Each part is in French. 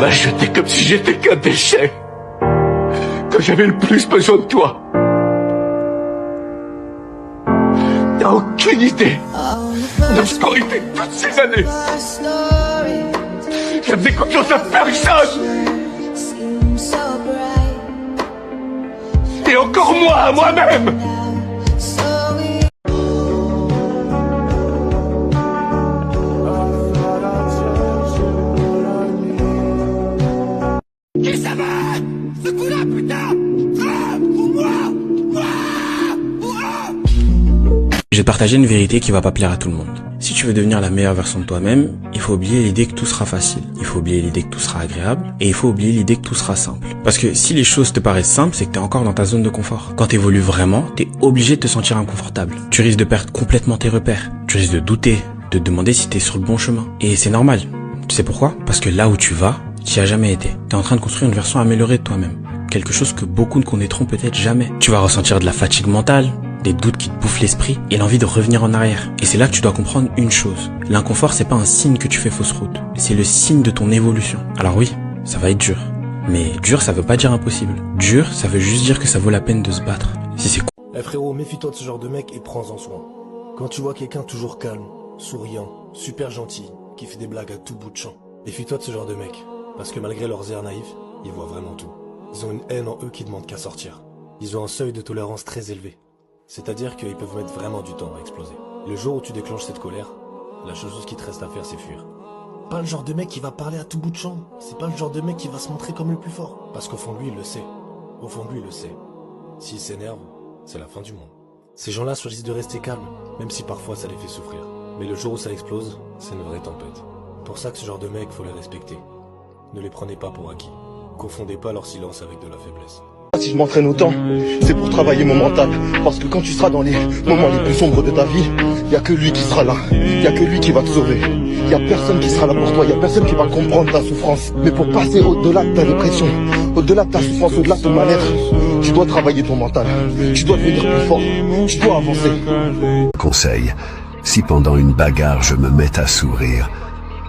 m'as jeté comme si j'étais qu'un déchet. Quand j'avais le plus besoin de toi. T'as aucune idée de ce qu'ont été toutes ces années. Je faisais confiance à personne. Et encore moi, à moi-même. Qui ça va? Ce coup-là, putain! Je vais te partager une vérité qui va pas plaire à tout le monde. Si tu veux devenir la meilleure version de toi-même, il faut oublier l'idée que tout sera facile. Il faut oublier l'idée que tout sera agréable. Et il faut oublier l'idée que tout sera simple. Parce que si les choses te paraissent simples, c'est que t'es encore dans ta zone de confort. Quand t'évolues vraiment, t'es obligé de te sentir inconfortable. Tu risques de perdre complètement tes repères. Tu risques de douter, de te demander si t'es sur le bon chemin. Et c'est normal. Tu sais pourquoi? Parce que là où tu vas, tu n'y as jamais été. T'es en train de construire une version améliorée de toi-même. Quelque chose que beaucoup ne connaîtront peut-être jamais. Tu vas ressentir de la fatigue mentale, des doutes qui te bouffent l'esprit et l'envie de revenir en arrière. Et c'est là que tu dois comprendre une chose. L'inconfort, c'est pas un signe que tu fais fausse route. C'est le signe de ton évolution. Alors oui, ça va être dur. Mais dur, ça veut pas dire impossible. Dur, ça veut juste dire que ça vaut la peine de se battre. Si c'est Eh frérot, méfie-toi de ce genre de mec et prends-en soin. Quand tu vois quelqu'un toujours calme, souriant, super gentil, qui fait des blagues à tout bout de champ, méfie-toi de ce genre de mec. Parce que malgré leurs airs naïfs, ils voient vraiment tout. Ils ont une haine en eux qui demande qu'à sortir. Ils ont un seuil de tolérance très élevé. C'est-à-dire qu'ils peuvent mettre vraiment du temps à exploser. Le jour où tu déclenches cette colère, la seule chose qui te reste à faire, c'est fuir. Pas le genre de mec qui va parler à tout bout de champ. C'est pas le genre de mec qui va se montrer comme le plus fort. Parce qu'au fond de lui, il le sait. Au fond de lui, il le sait. S'il s'énerve, c'est la fin du monde. Ces gens-là choisissent de rester calmes, même si parfois ça les fait souffrir. Mais le jour où ça explose, c'est une vraie tempête. Pour ça que ce genre de mec, faut les respecter. Ne les prenez pas pour acquis. Confondez pas leur silence avec de la faiblesse. Si je m'entraîne autant, c'est pour travailler mon mental. Parce que quand tu seras dans les moments les plus sombres de ta vie, y a que lui qui sera là. Y a que lui qui va te sauver. Y a personne qui sera là pour toi. Y a personne qui va comprendre ta souffrance. Mais pour passer au-delà de ta dépression, au-delà de ta souffrance, au-delà de ton mal-être, tu dois travailler ton mental. Tu dois devenir plus fort. Tu dois avancer. Conseil, si pendant une bagarre je me mets à sourire,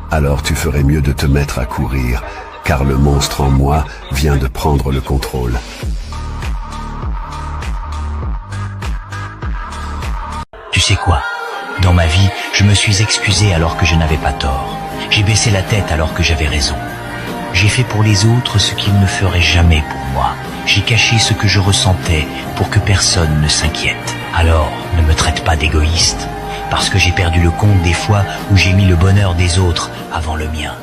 alors tu ferais mieux de te mettre à courir, car le monstre en moi vient de prendre le contrôle. Tu sais quoi? Dans ma vie, je me suis excusé alors que je n'avais pas tort. J'ai baissé la tête alors que j'avais raison. J'ai fait pour les autres ce qu'ils ne feraient jamais pour moi. J'ai caché ce que je ressentais pour que personne ne s'inquiète. Alors, ne me traite pas d'égoïste, parce que j'ai perdu le compte des fois où j'ai mis le bonheur des autres avant le mien.